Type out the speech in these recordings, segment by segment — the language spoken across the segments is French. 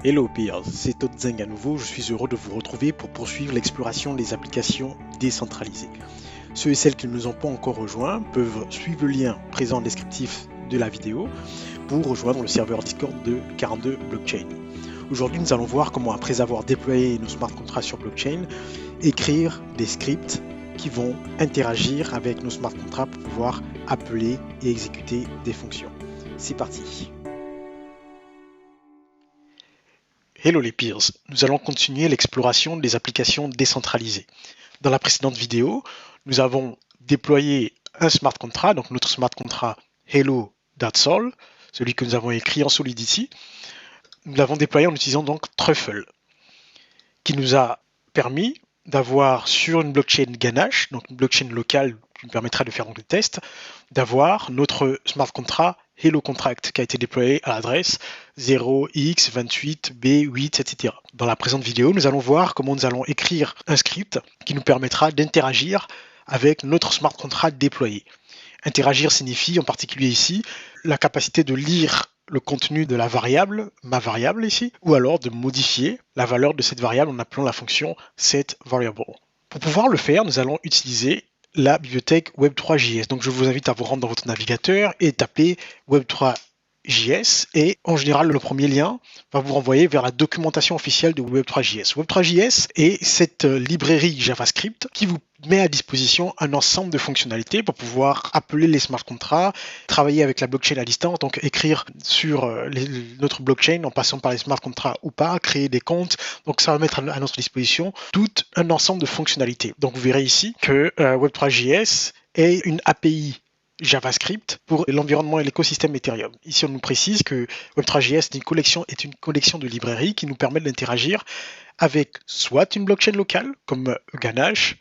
Hello peers, c'est Todd Zeng à nouveau, je suis heureux de vous retrouver pour poursuivre l'exploration des applications décentralisées. Ceux et celles qui ne nous ont pas encore rejoints peuvent suivre le lien présent en descriptif de la vidéo pour rejoindre le serveur Discord de 42 Blockchain. Aujourd'hui nous allons voir comment, après avoir déployé nos smart contracts sur blockchain, écrire des scripts qui vont interagir avec nos smart contracts pour pouvoir appeler et exécuter des fonctions. C'est parti. Hello les peers, nous allons continuer l'exploration des applications décentralisées. Dans la précédente vidéo, nous avons déployé un smart contract, donc notre smart contract Hello.Sol, celui que nous avons écrit en Solidity. Nous l'avons déployé en utilisant donc Truffle, qui nous a permis d'avoir sur une blockchain Ganache, donc une blockchain locale qui nous permettra de faire des tests, d'avoir notre smart contract Hello Contract qui a été déployé à l'adresse 0x28b8, etc. Dans la présente vidéo, nous allons voir comment nous allons écrire un script qui nous permettra d'interagir avec notre smart contract déployé. Interagir signifie en particulier ici la capacité de lire le contenu de la variable, ma variable ici, ou alors de modifier la valeur de cette variable en appelant la fonction setVariable. Pour pouvoir le faire, nous allons utiliser la bibliothèque Web3.js. Donc je vous invite à vous rendre dans votre navigateur et taper Web3.js et en général le premier lien va vous renvoyer vers la documentation officielle de Web3.js. Web3.js est cette librairie JavaScript qui vous met à disposition un ensemble de fonctionnalités pour pouvoir appeler les smart contracts, travailler avec la blockchain à distance, donc écrire sur notre blockchain en passant par les smart contracts ou pas, créer des comptes. Donc ça va mettre à notre disposition tout un ensemble de fonctionnalités. Donc vous verrez ici que Web3.js est une API JavaScript pour l'environnement et l'écosystème Ethereum. Ici, on nous précise que Web3.js est une collection de librairies qui nous permettent d'interagir avec soit une blockchain locale comme Ganache,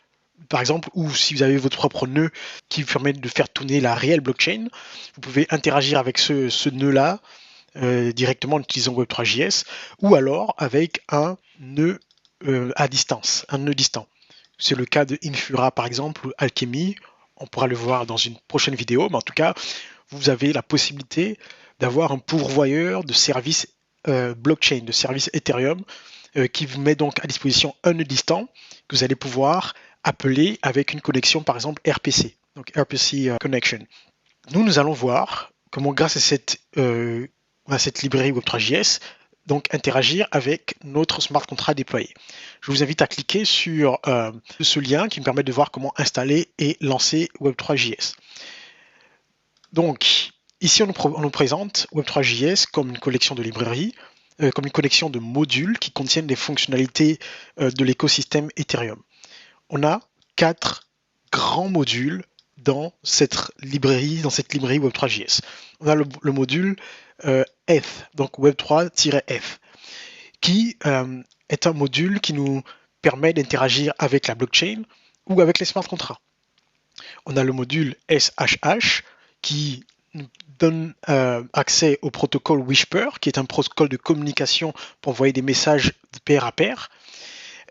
par exemple, ou si vous avez votre propre nœud qui vous permet de faire tourner la réelle blockchain, vous pouvez interagir avec ce nœud-là directement en utilisant Web3.js ou alors avec un nœud à distance, un nœud distant. C'est le cas de Infura par exemple ou Alchemy. On pourra le voir dans une prochaine vidéo, mais en tout cas, vous avez la possibilité d'avoir un pourvoyeur de services blockchain, de services Ethereum, qui vous met donc à disposition un nœud distant que vous allez pouvoir appeler avec une connexion, par exemple RPC, donc RPC Connection. Nous allons voir comment, grâce à cette librairie Web3.js, donc interagir avec notre smart contract déployé. Je vous invite à cliquer sur ce lien qui me permet de voir comment installer et lancer Web3.js. Donc, ici on nous présente Web3.js comme une collection de librairies, comme une collection de modules qui contiennent des fonctionnalités de l'écosystème Ethereum. On a 4 grands modules dans cette librairie Web3.js. On a le module Eth, donc Web3-F, qui est un module qui nous permet d'interagir avec la blockchain ou avec les smart contracts. On a le module SHH qui nous donne accès au protocole Whisper, qui est un protocole de communication pour envoyer des messages de pair à pair.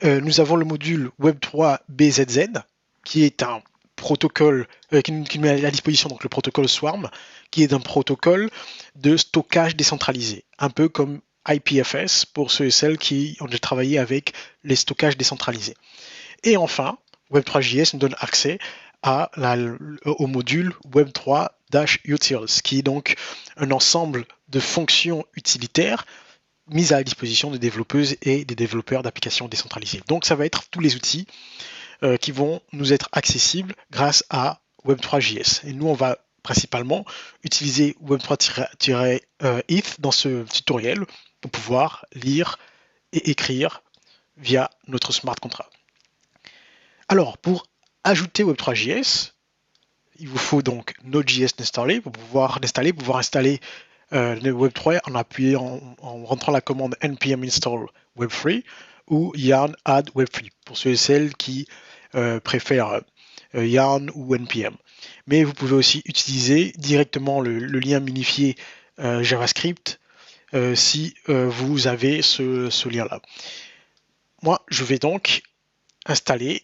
Nous avons le module Web3-BZZ, qui est un protocole qui met à disposition donc le protocole Swarm, qui est un protocole de stockage décentralisé, un peu comme IPFS pour ceux et celles qui ont déjà travaillé avec les stockages décentralisés. Et enfin, Web3.js nous donne accès au module Web3-Utils, qui est donc un ensemble de fonctions utilitaires mises à la disposition des développeuses et des développeurs d'applications décentralisées. Donc ça va être tous les outils qui vont nous être accessibles grâce à Web3.js. Et nous, on va principalement utiliser Web3-ETH dans ce tutoriel pour pouvoir lire et écrire via notre smart contract. Alors, pour ajouter Web3.js, il vous faut donc Node.js installé pour pouvoir installer le Web3 en rentrant la commande npm install web3 ou yarn add web3 pour ceux et celles qui préfèrent yarn ou npm. Mais vous pouvez aussi utiliser directement le lien minifié JavaScript si vous avez ce lien-là. Moi, je vais donc installer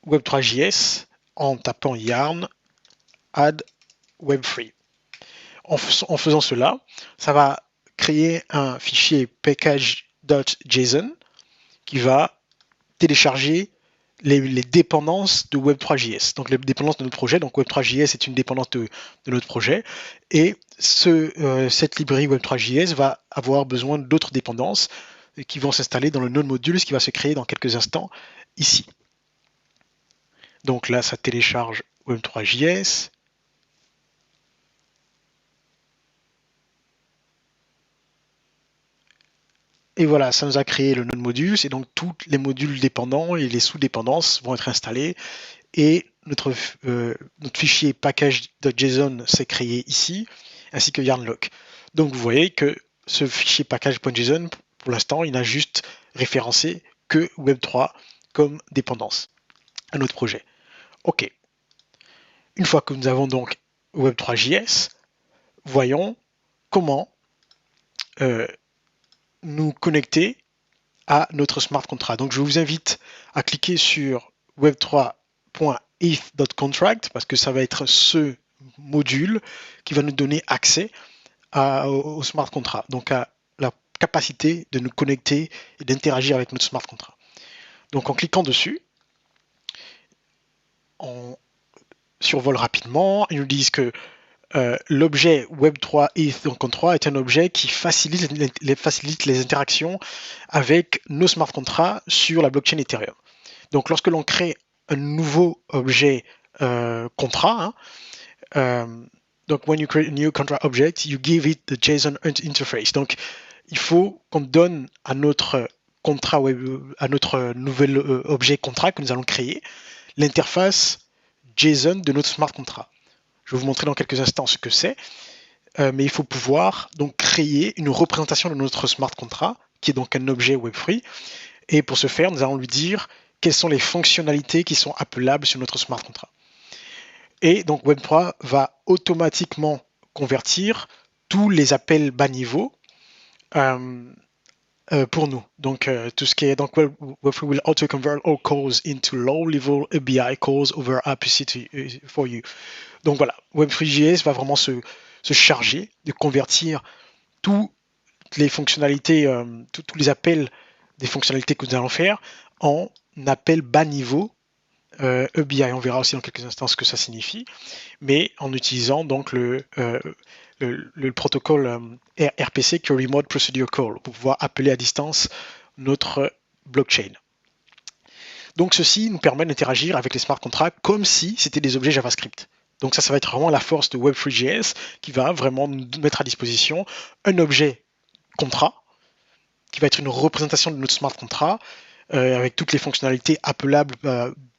Web3.js en tapant yarn add web3. En faisant cela, ça va créer un fichier package.json qui va télécharger les dépendances de Web3.js, donc les dépendances de notre projet. Donc Web3.js est une dépendance de notre projet, et cette librairie Web3.js va avoir besoin d'autres dépendances qui vont s'installer dans le node module, ce qui va se créer dans quelques instants ici. Donc là, ça télécharge Web3.js. Et voilà, ça nous a créé le node module, et donc tous les modules dépendants et les sous-dépendances vont être installés, et notre fichier package.json s'est créé ici, ainsi que yarn-lock. Donc vous voyez que ce fichier package.json, pour l'instant, il n'a juste référencé que Web3 comme dépendance à notre projet. OK. Une fois que nous avons donc Web3.js, voyons comment nous connecter à notre smart contract. Donc je vous invite à cliquer sur web3.eth.contract parce que ça va être ce module qui va nous donner accès au smart contract, donc à la capacité de nous connecter et d'interagir avec notre smart contract. Donc en cliquant dessus, on survole rapidement, ils nous disent que l'objet Web3 ETH.3 est un objet qui facilite les interactions avec nos smart contracts sur la blockchain Ethereum. Donc lorsque l'on crée un nouveau objet contrat, donc when you create a new contract object, you give it the JSON interface. Donc il faut qu'on donne à notre contrat à notre nouvel objet contrat que nous allons créer l'interface JSON de notre smart contract. Je vais vous montrer dans quelques instants ce que c'est, mais il faut pouvoir donc créer une représentation de notre smart contract, qui est donc un objet Web3, et pour ce faire, nous allons lui dire quelles sont les fonctionnalités qui sont appelables sur notre smart contract. Et donc Web3 va automatiquement convertir tous les appels bas niveau pour nous. Donc tout ce qui est donc Web3 will auto-convert all calls into low-level API calls over APC for you. Donc voilà, Web3.js va vraiment se charger de convertir toutes les fonctionnalités, tous les appels des fonctionnalités que nous allons faire en appels bas niveau API. On verra aussi dans quelques instants ce que ça signifie, mais en utilisant donc le protocole RPC, qui est Remote Procedure Call, pour pouvoir appeler à distance notre blockchain. Donc ceci nous permet d'interagir avec les smart contracts comme si c'était des objets JavaScript. Donc ça va être vraiment la force de Web3.js qui va vraiment nous mettre à disposition un objet contrat qui va être une représentation de notre smart contract avec toutes les fonctionnalités appelables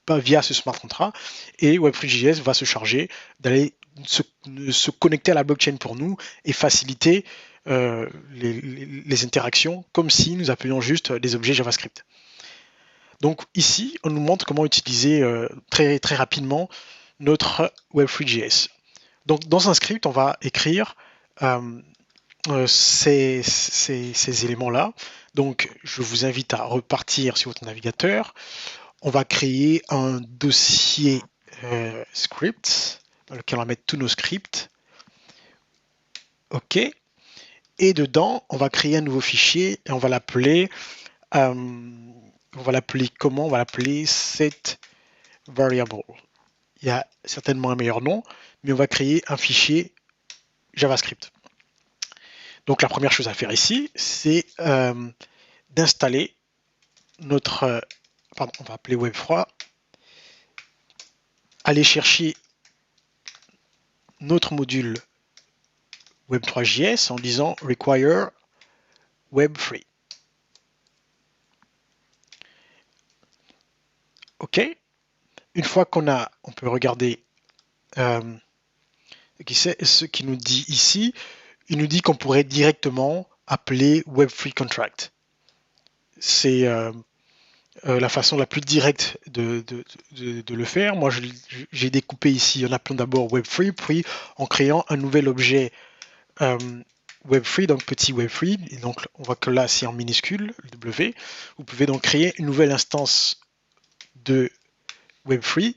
via ce smart contract, et Web3.js va se charger d'aller se connecter à la blockchain pour nous et faciliter les interactions comme si nous appelions juste des objets JavaScript. Donc ici, on nous montre comment utiliser très, très rapidement notre Web3.js. Donc dans un script, on va écrire ces éléments-là. Donc je vous invite à repartir sur votre navigateur. On va créer un dossier script dans lequel on va mettre tous nos scripts. OK. Et dedans, on va créer un nouveau fichier et on va l'appeler comment? On va l'appeler set variable. Il y a certainement un meilleur nom, mais on va créer un fichier JavaScript. Donc la première chose à faire ici, c'est d'installer notre, on va appeler Web3, aller chercher notre module Web3.js en disant require Web3. OK. Une fois on peut regarder ce qu'il nous dit ici. Il nous dit qu'on pourrait directement appeler Web3 contract. C'est la façon la plus directe de le faire. Moi, j'ai découpé ici en appelant d'abord Web3, puis en créant un nouvel objet Web3, donc petit Web3. Et donc, on voit que là, c'est en minuscule, le W. Vous pouvez donc créer une nouvelle instance de Web3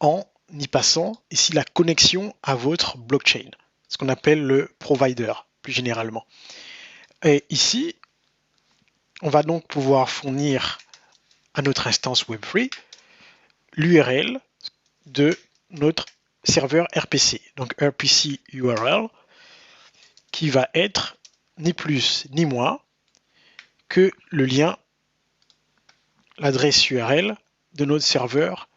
en y passant ici la connexion à votre blockchain, ce qu'on appelle le provider plus généralement. Et ici, on va donc pouvoir fournir à notre instance Web3 l'URL de notre serveur RPC. Donc RPC URL qui va être ni plus ni moins que le lien, l'adresse URL de notre serveur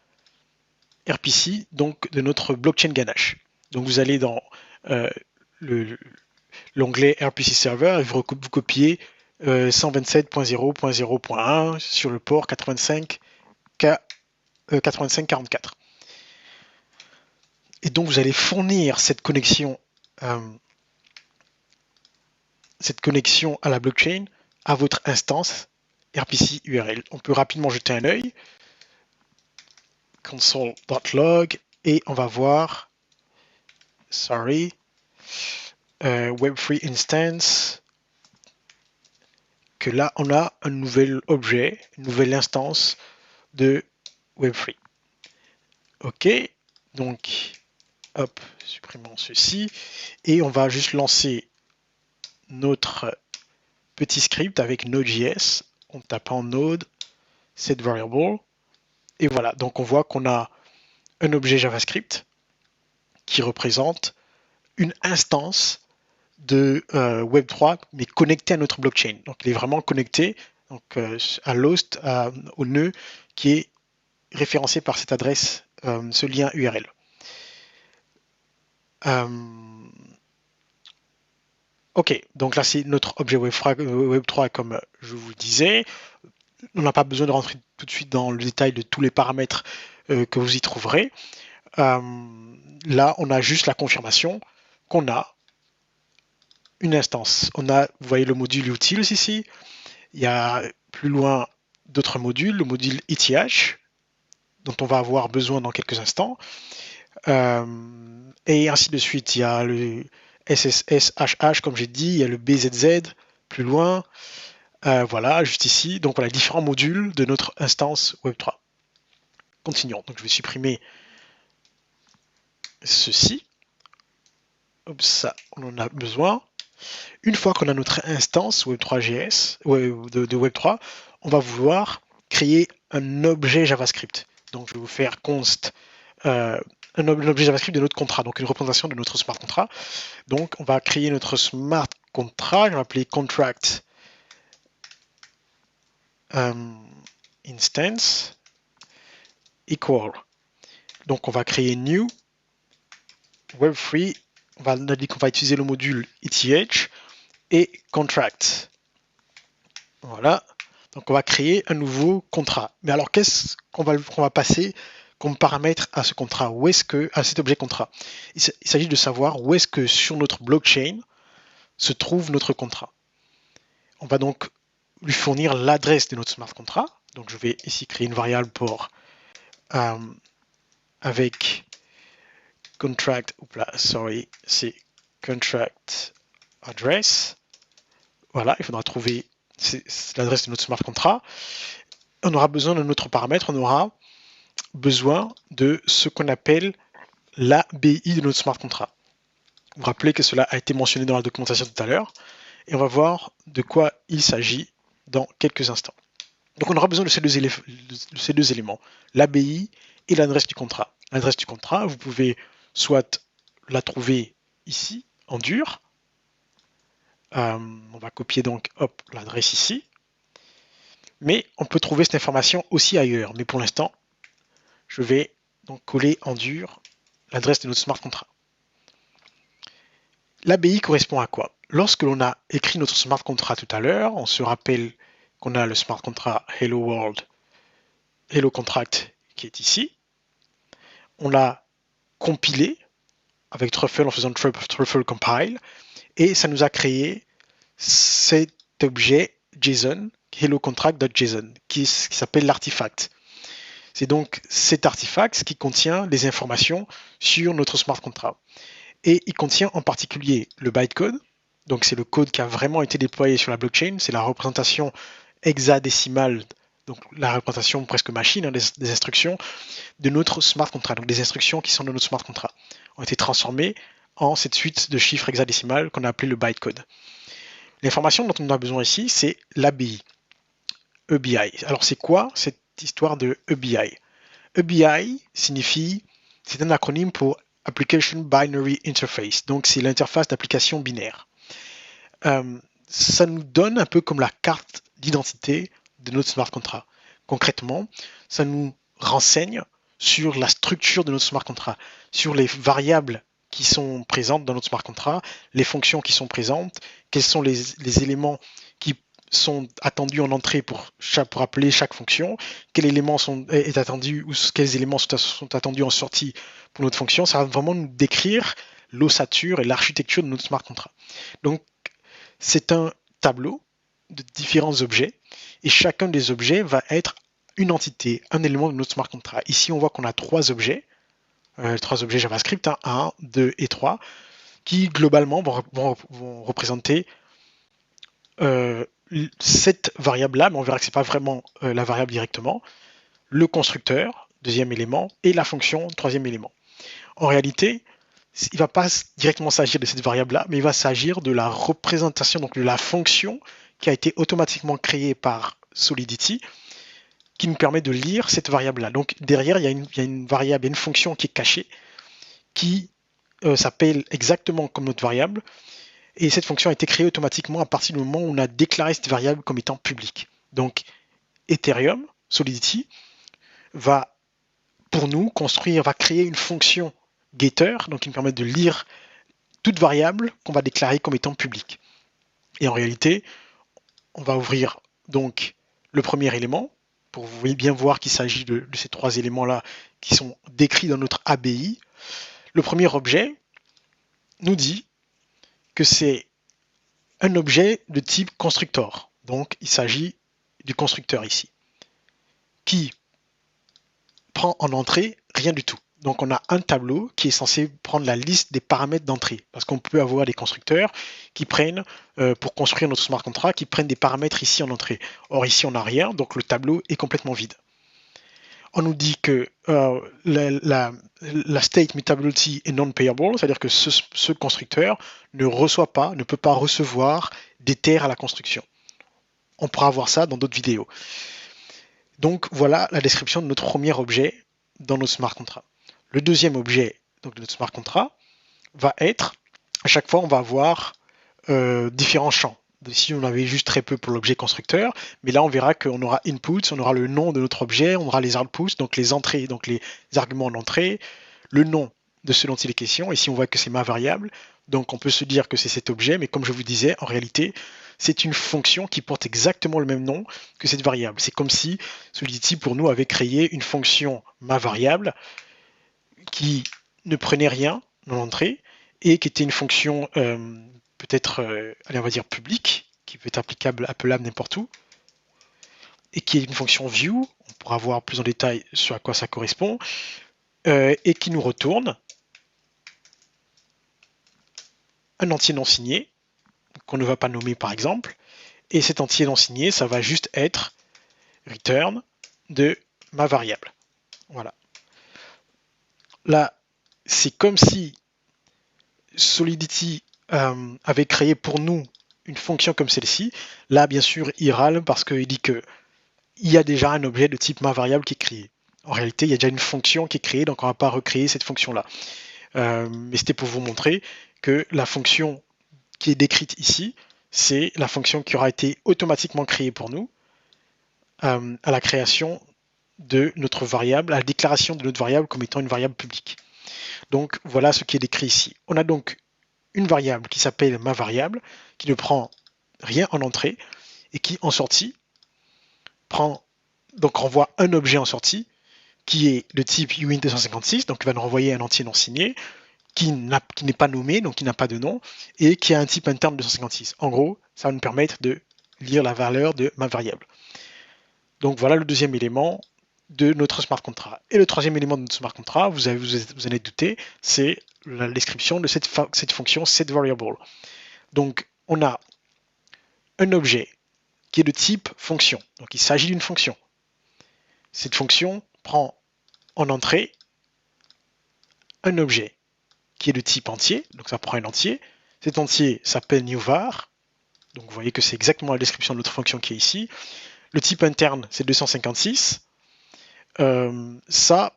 RPC, donc de notre blockchain Ganache. Donc vous allez dans l'onglet RPC Server et vous copiez 127.0.0.1 sur le port 8544. Et donc vous allez fournir cette connexion à la blockchain à votre instance RPC URL. On peut rapidement jeter un œil. Console.log et on va voir Web3 instance que là on a un nouvel objet, une nouvelle instance de Web3. Ok, donc hop, supprimons ceci et on va juste lancer notre petit script avec Node.js. On tape en Node set variable et voilà, donc on voit qu'on a un objet JavaScript qui représente une instance de Web3 mais connecté à notre blockchain. Donc il est vraiment connecté donc, à l'host, au nœud qui est référencé par cette adresse, ce lien URL. Ok, donc là c'est notre objet Web3 comme je vous disais. On n'a pas besoin de rentrer tout de suite dans le détail de tous les paramètres que vous y trouverez. Là on a juste la confirmation qu'on a une instance. On a, vous voyez le module utils ici. Il y a plus loin d'autres modules, le module ETH, dont on va avoir besoin dans quelques instants. Et ainsi de suite. Il y a le SSSHH, comme j'ai dit, il y a le BZZ plus loin. Voilà, juste ici. Donc voilà, différents modules de notre instance Web3. Continuons. Donc je vais supprimer ceci. Hop, ça, on en a besoin. Une fois qu'on a notre instance Web3.js, de Web3, on va vouloir créer un objet JavaScript. Donc je vais vous faire const un objet JavaScript de notre contrat, donc une représentation de notre smart contract. Donc on va créer notre smart contract, je vais l'appeler contract instance equal. Donc on va créer new Web3. On a dit qu'on va utiliser le module ETH et contract. Voilà. Donc on va créer un nouveau contrat. Mais alors qu'est-ce qu'on va passer comme paramètre à ce contrat? Où est-ce que à cet objet contrat? Il s'agit de savoir où est-ce que sur notre blockchain se trouve notre contrat. On va donc lui fournir l'adresse de notre smart contract. Donc je vais ici créer une variable pour avec contract, c'est contract address. Voilà, il faudra trouver l'adresse de notre smart contract. On aura besoin de notre paramètre, on aura besoin de ce qu'on appelle l'ABI de notre smart contract. Vous vous rappelez que cela a été mentionné dans la documentation tout à l'heure, et on va voir de quoi il s'agit dans quelques instants. Donc on aura besoin de ces deux éléments, l'ABI et l'adresse du contrat. L'adresse du contrat, vous pouvez soit la trouver ici, en dur. On va copier donc l'adresse ici. Mais on peut trouver cette information aussi ailleurs. Mais pour l'instant, je vais donc coller en dur l'adresse de notre smart contract. L'ABI correspond à quoi? Lorsque l'on a écrit notre smart contract tout à l'heure, on se rappelle qu'on a le smart contract Hello World, Hello Contract qui est ici. On l'a compilé avec Truffle en faisant Truffle compile et ça nous a créé cet objet JSON, HelloContract.json, qui s'appelle l'artefact. C'est donc cet artefact qui contient des informations sur notre smart contract. Et il contient en particulier le bytecode, donc c'est le code qui a vraiment été déployé sur la blockchain, c'est la représentation hexadécimale, donc la représentation presque machine des instructions de notre smart contract, donc des instructions qui sont de notre smart contract, ont été transformées en cette suite de chiffres hexadécimales qu'on a appelé le bytecode. L'information dont on a besoin ici, c'est l'ABI, EBI. Alors c'est quoi cette histoire de EBI? EBI signifie, c'est un acronyme pour Application Binary Interface, donc c'est l'interface d'application binaire. Ça nous donne un peu comme la carte d'identité de notre smart contract. Concrètement, ça nous renseigne sur la structure de notre smart contract, sur les variables qui sont présentes dans notre smart contract, les fonctions qui sont présentes, quels sont les éléments qui sont attendus en entrée pour appeler chaque fonction, quel élément est attendu ou quels éléments sont attendus en sortie pour notre fonction. Ça va vraiment nous décrire l'ossature et l'architecture de notre smart contract. Donc, c'est un tableau de différents objets et chacun des objets va être une entité, un élément de notre smart contract. Ici, on voit qu'on a trois objets JavaScript, 1, 2 et 3, qui globalement vont représenter cette variable-là, mais on verra que ce n'est pas vraiment la variable directement, le constructeur, deuxième élément, et la fonction, troisième élément. En réalité, il ne va pas directement s'agir de cette variable-là, mais il va s'agir de la représentation, donc de la fonction qui a été automatiquement créée par Solidity, qui nous permet de lire cette variable-là. Donc derrière, il y a une variable, une fonction qui est cachée, qui s'appelle exactement comme notre variable, et cette fonction a été créée automatiquement à partir du moment où on a déclaré cette variable comme étant publique. Donc Ethereum, Solidity, va pour nous va créer une fonction getter, donc qui nous permet de lire toute variable qu'on va déclarer comme étant publique. Et en réalité, on va ouvrir donc le premier élément, pour vous bien voir qu'il s'agit de ces trois éléments-là qui sont décrits dans notre ABI. Le premier objet nous dit que c'est un objet de type constructor. Donc, il s'agit du constructeur ici, qui prend en entrée rien du tout. Donc, on a un tableau qui est censé prendre la liste des paramètres d'entrée. Parce qu'on peut avoir des constructeurs qui prennent, pour construire notre smart contract, qui prennent des paramètres ici en entrée. Or, ici, on n'a rien, donc le tableau est complètement vide. On nous dit que la state mutability est non-payable, c'est-à-dire que ce constructeur ne peut pas recevoir d'Ether à la construction. On pourra voir ça dans d'autres vidéos. Donc, voilà la description de notre premier objet dans notre smart contract. Le deuxième objet donc, de notre smart contract va être, à chaque fois, on va avoir différents champs. Ici, on avait juste très peu pour l'objet constructeur, mais là, on verra qu'on aura inputs, on aura le nom de notre objet, on aura les outputs, donc les entrées, donc les arguments en entrée, le nom de ce dont il est question. Ici, on voit que c'est ma variable, donc on peut se dire que c'est cet objet, mais comme je vous disais, en réalité, c'est une fonction qui porte exactement le même nom que cette variable. C'est comme si Solidity, pour nous, avait créé une fonction ma variable qui ne prenait rien dans l'entrée et qui était une fonction peut-être, allez, on va dire publique, qui peut être appelable n'importe où, et qui est une fonction view, on pourra voir plus en détail sur à quoi ça correspond, et qui nous retourne un entier non signé, qu'on ne va pas nommer par exemple, et cet entier non signé, ça va juste être return de ma variable. Voilà. Là, c'est comme si Solidity avait créé pour nous une fonction comme celle-ci. Là, bien sûr, il râle parce qu'il dit qu'il y a déjà un objet de type ma variable qui est créé. En réalité, il y a déjà une fonction qui est créée, donc on ne va pas recréer cette fonction-là. Mais c'était pour vous montrer que la fonction qui est décrite ici, c'est la fonction qui aura été automatiquement créée pour nous à la création de notre variable, à la déclaration de notre variable comme étant une variable publique. Donc voilà ce qui est décrit ici. On a donc une variable qui s'appelle ma variable, qui ne prend rien en entrée et qui en sortie renvoie un objet en sortie qui est de type uint256, donc il va nous renvoyer un entier non signé, qui n'est pas nommé, donc qui n'a pas de nom, et qui a un type interne 256. En gros, ça va nous permettre de lire la valeur de ma variable. Donc voilà le deuxième élément de notre smart contract. Et le troisième élément de notre smart contract, vous en êtes douté, c'est la description de cette fonction setVariable. Donc on a un objet qui est de type fonction. Donc il s'agit d'une fonction. Cette fonction prend en entrée un objet qui est de type entier, donc ça prend un entier. Cet entier s'appelle newVar, donc vous voyez que c'est exactement la description de notre fonction qui est ici. Le type interne, c'est 256. Ça,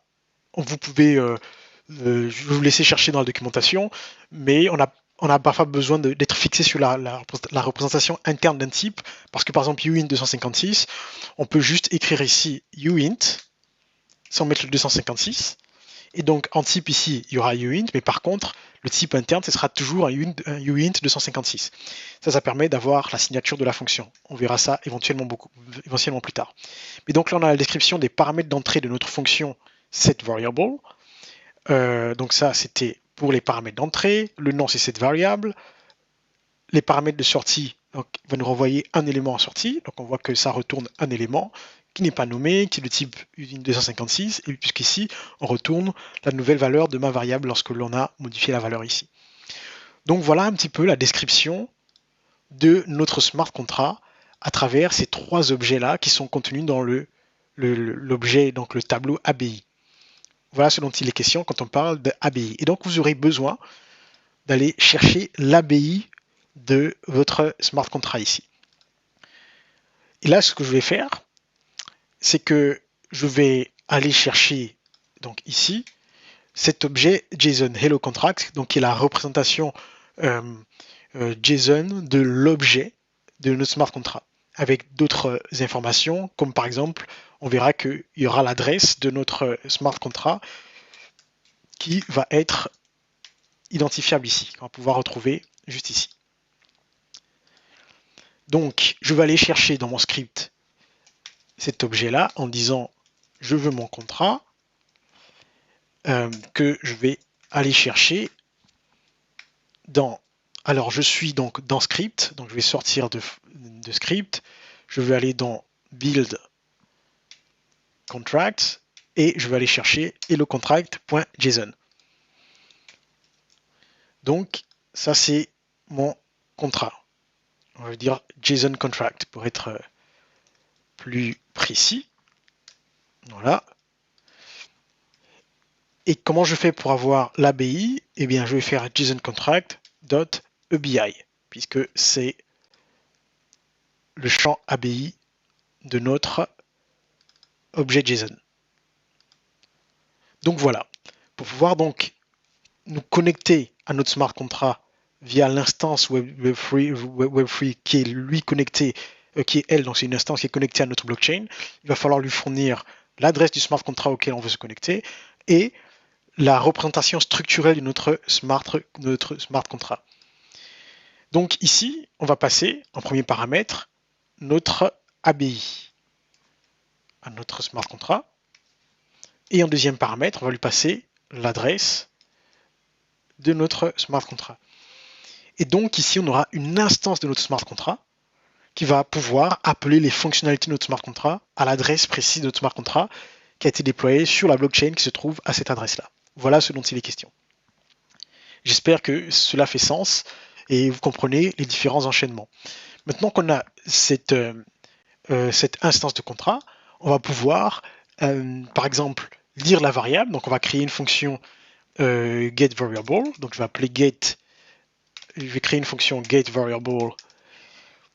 vous pouvez, je vais vous laisser chercher dans la documentation, mais on a parfois besoin d'être fixé sur la représentation interne d'un type, parce que par exemple uint 256, on peut juste écrire ici uint, sans mettre le 256, et donc en type ici, il y aura uint, mais par contre, le type interne, ce sera toujours un uint 256. Ça permet d'avoir la signature de la fonction. On verra ça éventuellement plus tard. Mais donc là, on a la description des paramètres d'entrée de notre fonction setVariable. Donc ça, c'était pour les paramètres d'entrée. Le nom, c'est setVariable. Les paramètres de sortie, donc, va nous renvoyer un élément en sortie. Donc on voit que ça retourne un élément qui n'est pas nommé, qui est de type uint 256, et puisqu'ici, on retourne la nouvelle valeur de ma variable lorsque l'on a modifié la valeur ici. Donc voilà un petit peu la description de notre smart contract à travers ces trois objets-là qui sont contenus dans l'objet, donc le tableau ABI. Voilà ce dont il est question quand on parle d'ABI. Et donc vous aurez besoin d'aller chercher l'ABI de votre smart contract ici. Et là, ce que je vais faire, c'est que je vais aller chercher donc ici cet objet JSON Hello Contract, donc qui est la représentation JSON de l'objet de notre smart contract, avec d'autres informations, comme par exemple, on verra qu'il y aura l'adresse de notre smart contract qui va être identifiable ici, qu'on va pouvoir retrouver juste ici. Donc, je vais aller chercher dans mon script cet objet-là en disant je veux mon contrat que je vais aller chercher dans... Alors, je suis donc dans script, donc je vais sortir de script, je vais aller dans build contract et je vais aller chercher hellocontract.json. Donc, ça c'est mon contrat. On va dire JSON contract pour être plus précis. Voilà. Et comment je fais pour avoir l'ABI? Eh bien, je vais faire JSON contract.ABI, puisque c'est le champ ABI de notre objet JSON. Donc voilà. Pour pouvoir donc nous connecter à notre smart contract via l'instance Web3 qui est lui connecté, qui est elle, donc c'est une instance qui est connectée à notre blockchain, il va falloir lui fournir l'adresse du smart contract auquel on veut se connecter et la représentation structurelle de notre smart contract. Donc ici, on va passer en premier paramètre notre ABI à notre smart contract et en deuxième paramètre, on va lui passer l'adresse de notre smart contract. Et donc ici, on aura une instance de notre smart contract qui va pouvoir appeler les fonctionnalités de notre smart contract à l'adresse précise de notre smart contract qui a été déployée sur la blockchain qui se trouve à cette adresse-là. Voilà ce dont il est question. J'espère que cela fait sens et vous comprenez les différents enchaînements. Maintenant qu'on a cette instance de contrat, on va pouvoir, par exemple, lire la variable. Donc on va créer une fonction getVariable. Donc je vais appeler get. Je vais créer une fonction getVariable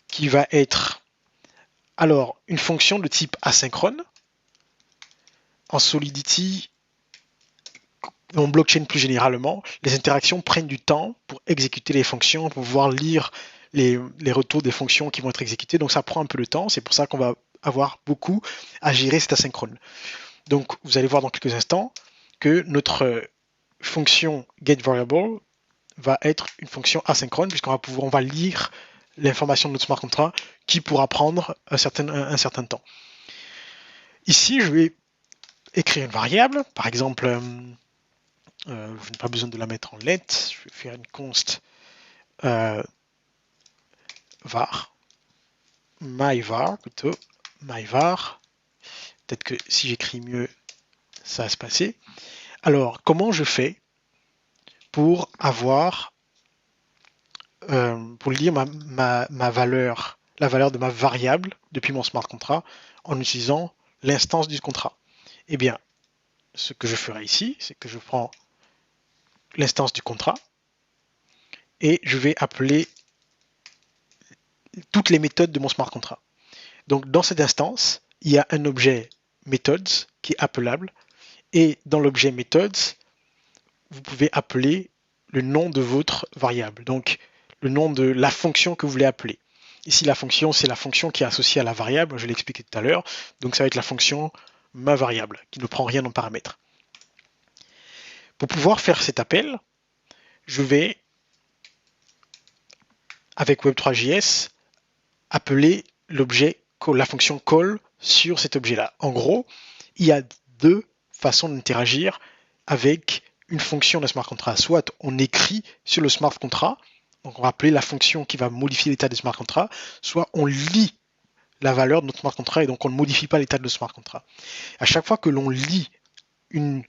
qui va être alors une fonction de type asynchrone. En Solidity, en blockchain plus généralement, les interactions prennent du temps pour exécuter les fonctions, pour pouvoir lire les retours des fonctions qui vont être exécutées. Donc ça prend un peu de temps, c'est pour ça qu'on va avoir beaucoup à gérer cet asynchrone. Donc vous allez voir dans quelques instants que notre fonction getVariable va être une fonction asynchrone puisqu'on va lire l'information de notre smart contract qui pourra prendre un certain temps. Ici, je vais écrire une variable, par exemple, je n'ai pas besoin de la mettre en let, je vais faire une const var, myvar plutôt, myvar, peut-être que si j'écris mieux, ça va se passer. Alors, comment je fais pour avoir, pour lire ma valeur, la valeur de ma variable depuis mon smart contract en utilisant l'instance du contrat? Eh bien, ce que je ferai ici, c'est que je prends l'instance du contrat et je vais appeler toutes les méthodes de mon smart contract. Donc dans cette instance, il y a un objet methods qui est appelable et dans l'objet methods, vous pouvez appeler le nom de votre variable, donc le nom de la fonction que vous voulez appeler. Ici, la fonction, c'est la fonction qui est associée à la variable, je l'ai expliqué tout à l'heure, donc ça va être la fonction ma variable, qui ne prend rien en paramètre. Pour pouvoir faire cet appel, je vais, avec Web3.js, appeler l'objet, la fonction call sur cet objet-là. En gros, il y a deux façons d'interagir avec une fonction de smart contract. Soit on écrit sur le smart contract, donc on va appeler la fonction qui va modifier l'état du smart contract, soit on lit la valeur de notre smart contract et donc on ne modifie pas l'état de notre smart contract. À chaque fois que l'on lit une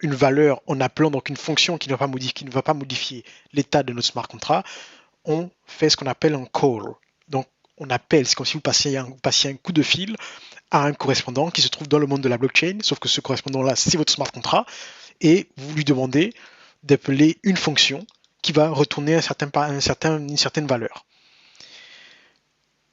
valeur en appelant donc une fonction qui ne va pas modifier l'état de notre smart contract, on fait ce qu'on appelle un call. Donc on appelle, c'est comme si vous passiez un coup de fil à un correspondant qui se trouve dans le monde de la blockchain, sauf que ce correspondant-là, c'est votre smart contract, et vous lui demandez d'appeler une fonction qui va retourner une certaine valeur.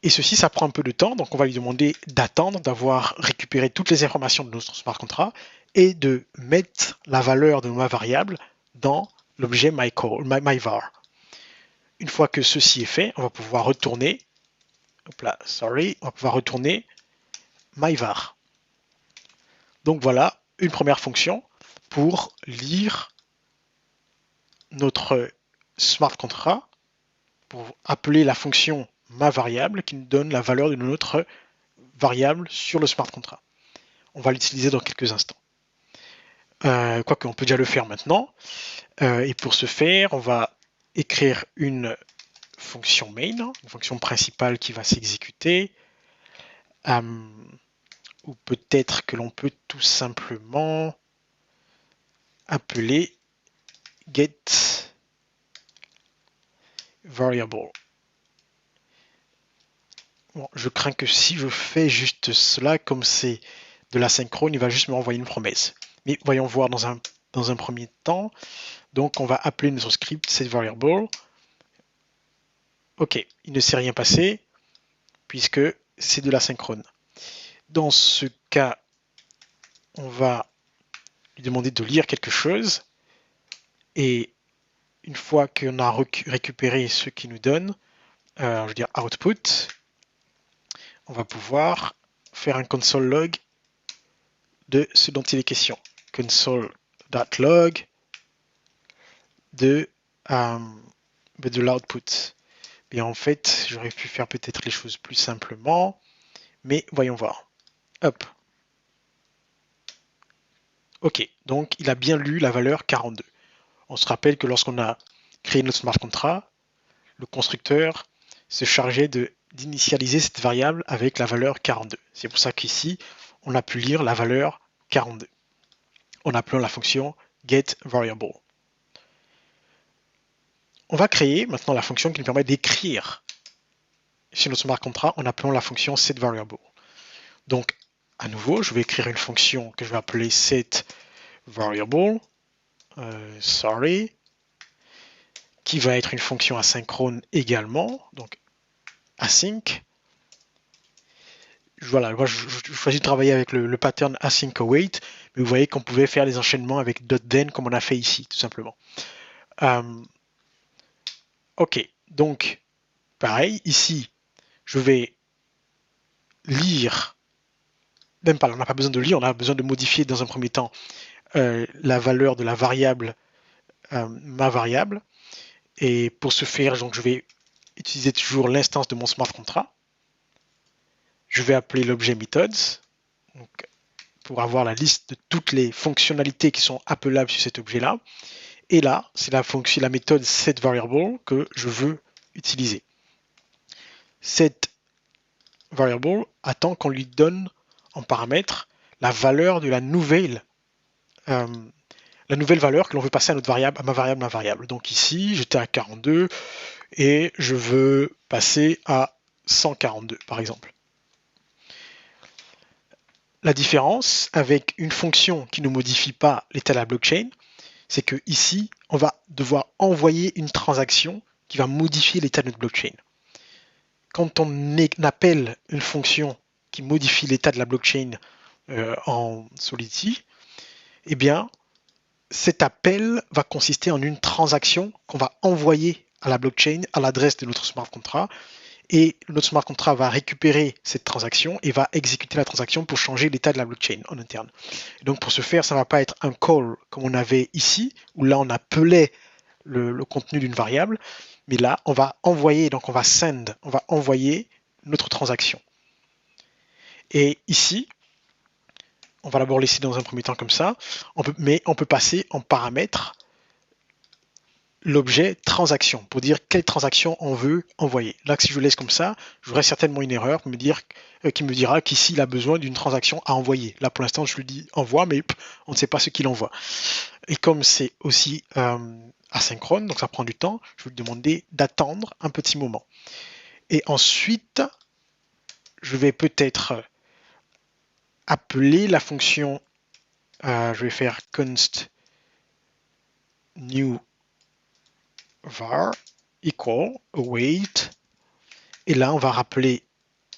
Et ceci, ça prend un peu de temps, donc on va lui demander d'attendre, d'avoir récupéré toutes les informations de notre smart contract et de mettre la valeur de ma variable dans l'objet myvar. Une fois que ceci est fait, on va pouvoir retourner, myvar. Donc voilà une première fonction pour lire notre smart contract, pour appeler la fonction ma variable qui nous donne la valeur de notre variable sur le smart contract. On va l'utiliser dans quelques instants. Quoique, on peut déjà le faire maintenant. Et pour ce faire, on va écrire une fonction main, une fonction principale qui va s'exécuter. Ou peut-être que l'on peut tout simplement appeler get variable. Bon, je crains que si je fais juste cela, comme c'est de l'asynchrone, il va juste me renvoyer une promesse. Mais voyons voir dans un premier temps. Donc on va appeler notre script setVariable. Ok, il ne s'est rien passé puisque c'est de l'asynchrone. Dans ce cas, on va lui demander de lire quelque chose et une fois qu'on a récupéré ce qu'il nous donne, je veux dire output, on va pouvoir faire un console log de ce dont il est question. Console.log de l'output. Et en fait, j'aurais pu faire peut-être les choses plus simplement, mais voyons voir. Hop. Ok, donc il a bien lu la valeur 42. On se rappelle que lorsqu'on a créé notre smart contract, le constructeur se chargeait d'initialiser cette variable avec la valeur 42. C'est pour ça qu'ici, on a pu lire la valeur 42 en appelant la fonction getVariable. On va créer maintenant la fonction qui nous permet d'écrire sur notre smart contract en appelant la fonction setVariable. Donc, à nouveau, je vais écrire une fonction que je vais appeler setVariable, qui va être une fonction asynchrone également, donc async. Voilà, moi je choisis de travailler avec le pattern async await, mais vous voyez qu'on pouvait faire des enchaînements avec .then comme on a fait ici, tout simplement. Ok, donc pareil, ici, je vais lire, même pas, on n'a pas besoin de lire, on a besoin de modifier dans un premier temps la valeur de la variable, ma variable, et pour ce faire, donc, je vais utiliser toujours l'instance de mon smart contract. Je vais appeler l'objet methods, donc, pour avoir la liste de toutes les fonctionnalités qui sont appelables sur cet objet-là. Et là, c'est la méthode setVariable que je veux utiliser. setVariable attend qu'on lui donne en paramètre la valeur de la nouvelle valeur que l'on veut passer à notre variable, à ma variable. Donc ici, j'étais à 42 et je veux passer à 142, par exemple. La différence avec une fonction qui ne modifie pas l'état de la blockchain, c'est que ici, on va devoir envoyer une transaction qui va modifier l'état de notre blockchain. Quand on appelle une fonction qui modifie l'état de la blockchain en Solidity, eh bien, cet appel va consister en une transaction qu'on va envoyer à la blockchain à l'adresse de notre smart contract, et notre smart contract va récupérer cette transaction et va exécuter la transaction pour changer l'état de la blockchain en interne. Et donc pour ce faire, ça ne va pas être un call comme on avait ici, où là on appelait le contenu d'une variable, mais là on va envoyer, donc on va send, on va envoyer notre transaction. Et ici, on va d'abord laisser dans un premier temps comme ça, mais on peut passer en paramètre l'objet transaction pour dire quelle transaction on veut envoyer. Là, si je laisse comme ça, j'aurai certainement une erreur qui me dira qu'ici il a besoin d'une transaction à envoyer. Là, pour l'instant, je lui dis envoie, mais on ne sait pas ce qu'il envoie. Et comme c'est aussi asynchrone, donc ça prend du temps, je vais lui demander d'attendre un petit moment. Et ensuite, je vais peut-être appeler la fonction, je vais faire const new var equal await, et là on va rappeler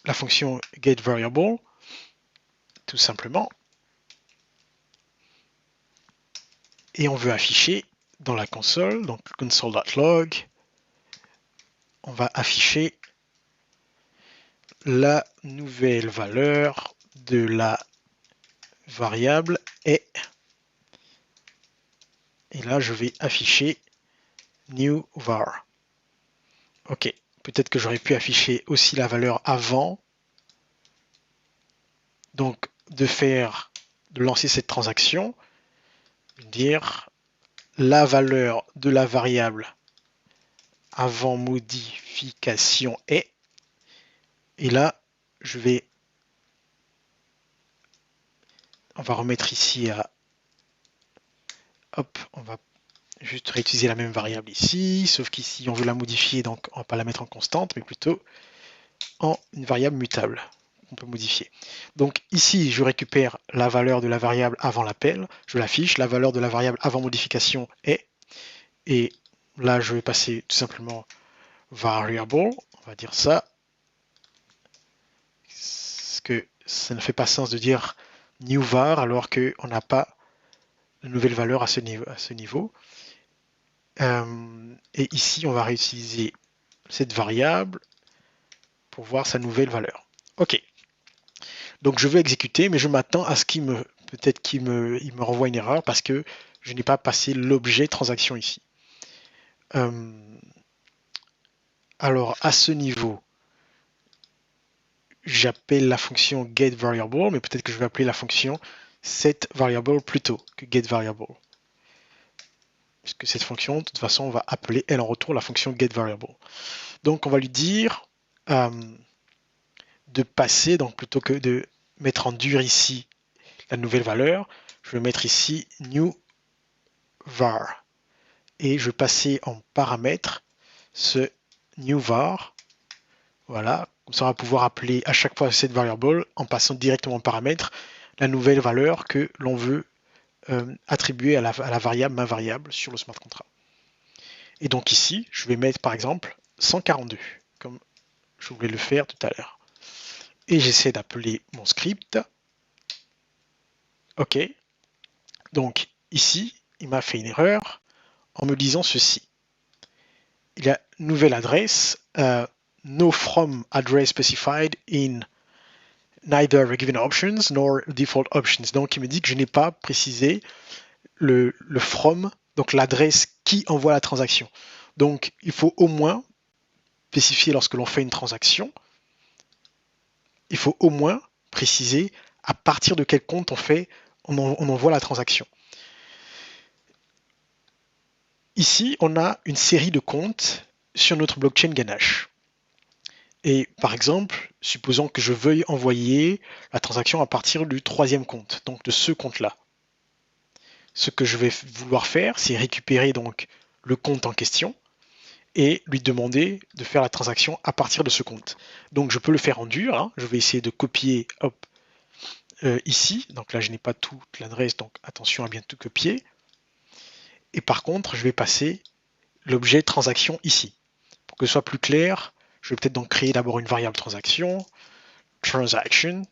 la fonction getVariable tout simplement, et on veut afficher dans la console, donc console.log, on va afficher la nouvelle valeur de la variable est, et là je vais afficher new var. Ok, peut-être que j'aurais pu afficher aussi la valeur avant, donc de lancer cette transaction, dire la valeur de la variable avant modification est, et là on va remettre ici on va juste réutiliser la même variable ici, sauf qu'ici on veut la modifier, donc on va pas la mettre en constante, mais plutôt en une variable mutable qu'on peut modifier. Donc ici, je récupère la valeur de la variable avant l'appel, je l'affiche, la valeur de la variable avant modification est, et là je vais passer tout simplement variable, on va dire ça, parce que ça ne fait pas sens de dire new var alors qu'on n'a pas de nouvelle valeur à ce niveau. Et ici, on va réutiliser cette variable pour voir sa nouvelle valeur. Ok. Donc je veux exécuter, mais je m'attends à ce qu'il me renvoie une erreur parce que je n'ai pas passé l'objet transaction ici. Alors à ce niveau, j'appelle la fonction getVariable, mais peut-être que je vais appeler la fonction setVariable plutôt que getVariable. Puisque cette fonction, de toute façon, on va appeler elle en retour la fonction getVariable. Donc on va lui dire de passer, donc plutôt que de mettre en dur ici la nouvelle valeur, je vais mettre ici new var. Et je vais passer en paramètre ce new var. Voilà, comme ça on va pouvoir appeler à chaque fois cette variable en passant directement en paramètre la nouvelle valeur que l'on veut attribuer à la variable, ma variable, sur le smart contract. Et donc ici, je vais mettre par exemple 142, comme je voulais le faire tout à l'heure. Et j'essaie d'appeler mon script. Ok. Donc ici, il m'a fait une erreur en me disant ceci. Il y a une nouvelle adresse, no from address specified in neither given options nor default options. Donc il me dit que je n'ai pas précisé le from, donc l'adresse qui envoie la transaction. Donc il faut au moins spécifier lorsque l'on fait une transaction, il faut au moins préciser à partir de quel compte on envoie la transaction. Ici, on a une série de comptes sur notre blockchain Ganache. Et par exemple, supposons que je veuille envoyer la transaction à partir du troisième compte, donc de ce compte-là. Ce que je vais vouloir faire, c'est récupérer donc le compte en question et lui demander de faire la transaction à partir de ce compte. Donc je peux le faire en dur, hein. Je vais essayer de copier ici, donc là je n'ai pas toute l'adresse, donc attention à bien tout copier. Et par contre, je vais passer l'objet transaction ici. Pour que ce soit plus clair, je vais peut-être donc créer d'abord une variable transaction, transaction,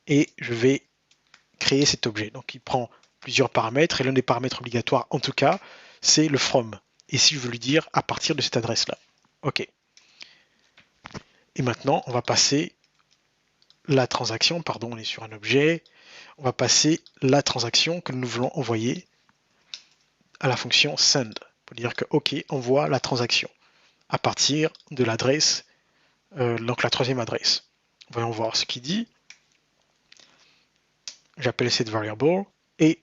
et je vais créer cet objet. Donc il prend plusieurs paramètres, et l'un des paramètres obligatoires, en tout cas, c'est le from. Et si je veux lui dire à partir de cette adresse-là. OK. Et maintenant, on va passer la transaction, pardon, on est sur un objet, on va passer la transaction que nous voulons envoyer à la fonction send, pour dire que OK, envoie la transaction à partir de l'adresse, donc la troisième adresse. Voyons voir ce qu'il dit. J'appelle cette variable et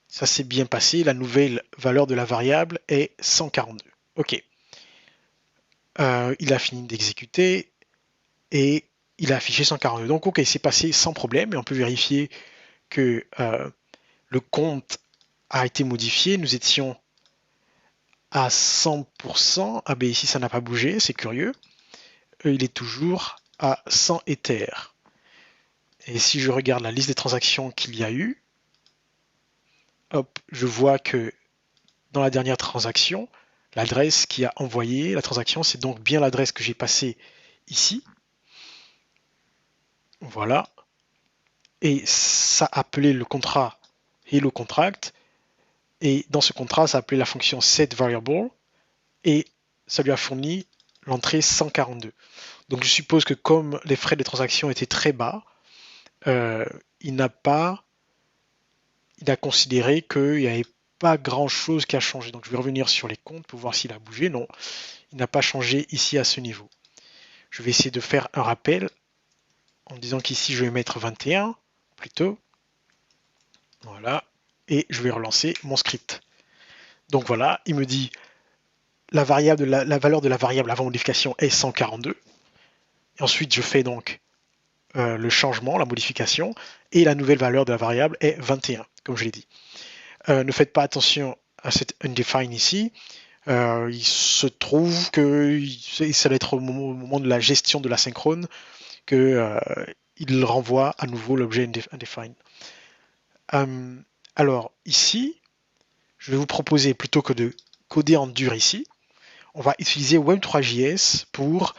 ça s'est bien passé. La nouvelle valeur de la variable est 142. OK. Il a fini d'exécuter et il a affiché 142. Donc OK, c'est passé sans problème et on peut vérifier que le compte a été modifié. Nous étions à 100%. Ah ben ici ça n'a pas bougé, c'est curieux. Il est toujours à 100 Ethers. Et si je regarde la liste des transactions qu'il y a eu, hop, je vois que dans la dernière transaction, l'adresse qui a envoyé la transaction, c'est donc bien l'adresse que j'ai passée ici. Voilà. Et ça appelait le contrat hello contract. Et dans ce contrat, ça appelait la fonction setVariable. Et ça lui a fourni l'entrée 142. Donc je suppose que comme les frais de transaction étaient très bas, il a considéré qu'il n'y avait pas grand chose qui a changé. Donc je vais revenir sur les comptes pour voir s'il a bougé. Non, il n'a pas changé ici à ce niveau. Je vais essayer de faire un rappel en disant qu'ici je vais mettre 21 plutôt. Voilà. Et je vais relancer mon script. Donc voilà, il me dit la valeur de la variable avant modification est 142. Et ensuite je fais donc le changement, la modification, et la nouvelle valeur de la variable est 21, comme je l'ai dit. Ne faites pas attention à cette undefined ici. Il se trouve que ça va être au moment de la gestion de l'asynchrone qu'il renvoie à nouveau l'objet undefined. Alors ici, je vais vous proposer, plutôt que de coder en dur ici, on va utiliser Web3.js pour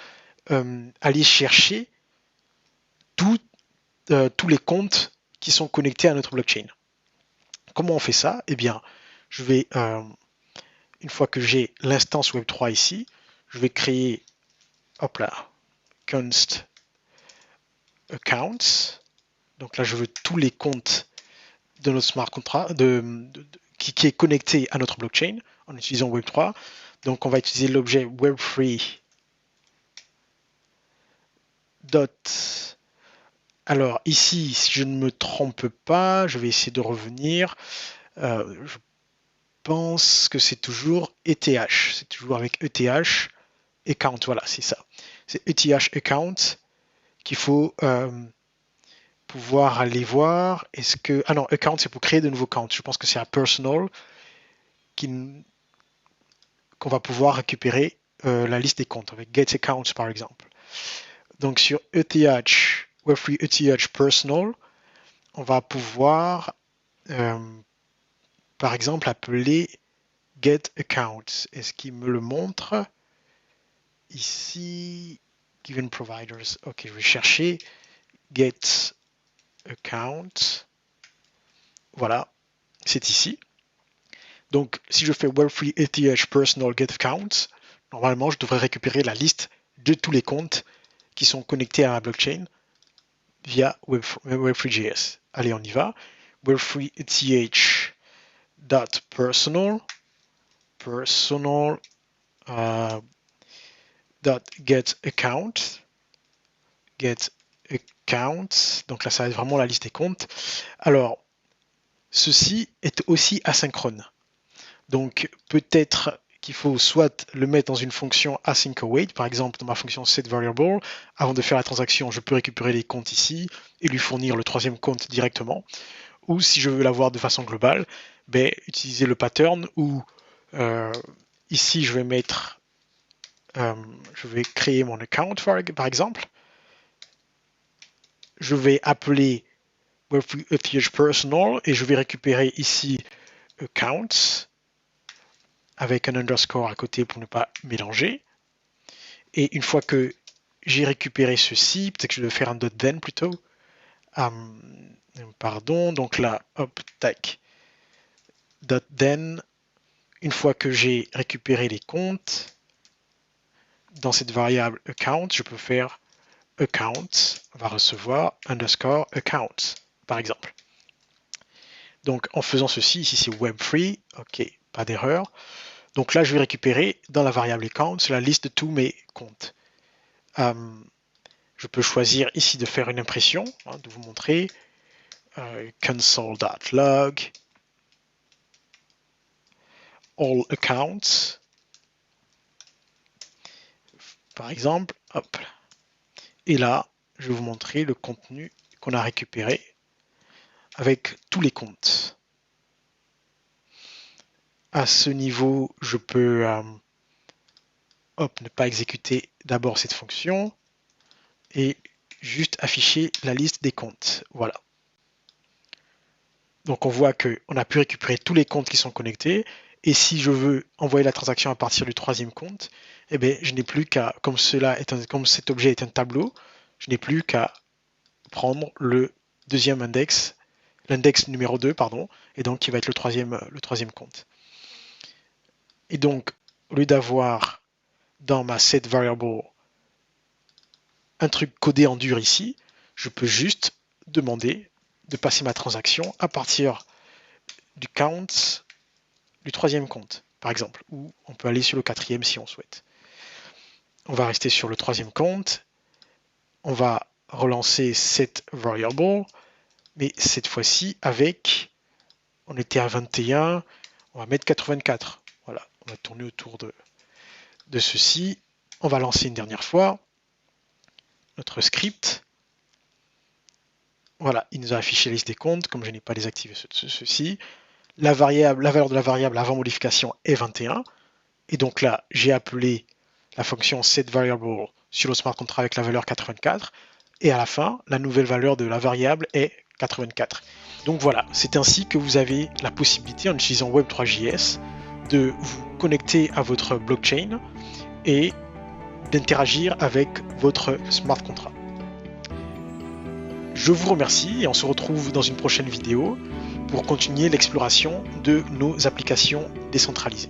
aller chercher tous les comptes qui sont connectés à notre blockchain. Comment on fait ça? Eh bien, je vais, une fois que j'ai l'instance Web3 ici, je vais créer, hop là, const accounts. Donc là, je veux tous les comptes de notre smart contract qui est connecté à notre blockchain en utilisant Web3. Donc on va utiliser l'objet Web3 dot. Alors ici, si je ne me trompe pas, je vais essayer de revenir. Je pense que c'est toujours ETH. C'est toujours avec ETH account. Voilà, c'est ça. C'est ETH account qu'il faut pouvoir aller voir. Est-ce que... Ah non, account, c'est pour créer de nouveaux comptes. Je pense que c'est un personal qu'on va pouvoir récupérer la liste des comptes avec get accounts par exemple. Donc sur ETH, Web3 ETH personal, on va pouvoir par exemple appeler get account. Est-ce qu'il me le montre ici? Given providers. Ok, je vais chercher get account. Voilà, c'est ici. Donc, si je fais Web3 ETH personal get account, normalement, je devrais récupérer la liste de tous les comptes qui sont connectés à ma blockchain via Web3.js. Allez, on y va. Web3 ETH dot personal dot get account. Donc là, ça va être vraiment la liste des comptes. Alors, ceci est aussi asynchrone. Donc, peut-être qu'il faut soit le mettre dans une fonction async-await, par exemple dans ma fonction setVariable. Avant de faire la transaction, je peux récupérer les comptes ici et lui fournir le troisième compte directement. Ou si je veux l'avoir de façon globale, utiliser le pattern où ici je vais mettre, je vais créer mon account par exemple. Je vais appeler Web3 ETH personal et je vais récupérer ici accounts avec un underscore à côté pour ne pas mélanger. Et une fois que j'ai récupéré ceci, peut-être que je vais faire un .then plutôt. Pardon, donc là, hop, tac. .then, une fois que j'ai récupéré les comptes, dans cette variable account, je peux faire account va recevoir underscore account, par exemple. Donc en faisant ceci, ici c'est web3, ok, pas d'erreur. Donc là, je vais récupérer dans la variable account la liste de tous mes comptes. Je peux choisir ici de faire une impression, de vous montrer console.log, all accounts, par exemple, hop. Et là, je vais vous montrer le contenu qu'on a récupéré avec tous les comptes. À ce niveau, je peux ne pas exécuter d'abord cette fonction et juste afficher la liste des comptes. Voilà. Donc on voit qu'on a pu récupérer tous les comptes qui sont connectés. Et si je veux envoyer la transaction à partir du troisième compte, eh bien, je n'ai plus qu'à, comme cet objet est un tableau, je n'ai plus qu'à prendre le deuxième index, l'index numéro 2, pardon, et donc qui va être le troisième compte. Et donc, au lieu d'avoir dans ma setVariable un truc codé en dur ici, je peux juste demander de passer ma transaction à partir du count du troisième compte, par exemple, ou on peut aller sur le quatrième si on souhaite. On va rester sur le troisième compte, on va relancer cette variable, mais cette fois-ci avec, on était à 21, on va mettre 84. Voilà, on va tourner autour de ceci. On va lancer une dernière fois notre script. Voilà, il nous a affiché la liste des comptes, comme je n'ai pas désactivé ceci. La valeur de la variable avant modification est 21. Et donc là, j'ai appelé la fonction setVariable sur le smart contract avec la valeur 84. Et à la fin, la nouvelle valeur de la variable est 84. Donc voilà, c'est ainsi que vous avez la possibilité, en utilisant Web3.js, de vous connecter à votre blockchain et d'interagir avec votre smart contract. Je vous remercie et on se retrouve dans une prochaine vidéo pour continuer l'exploration de nos applications décentralisées.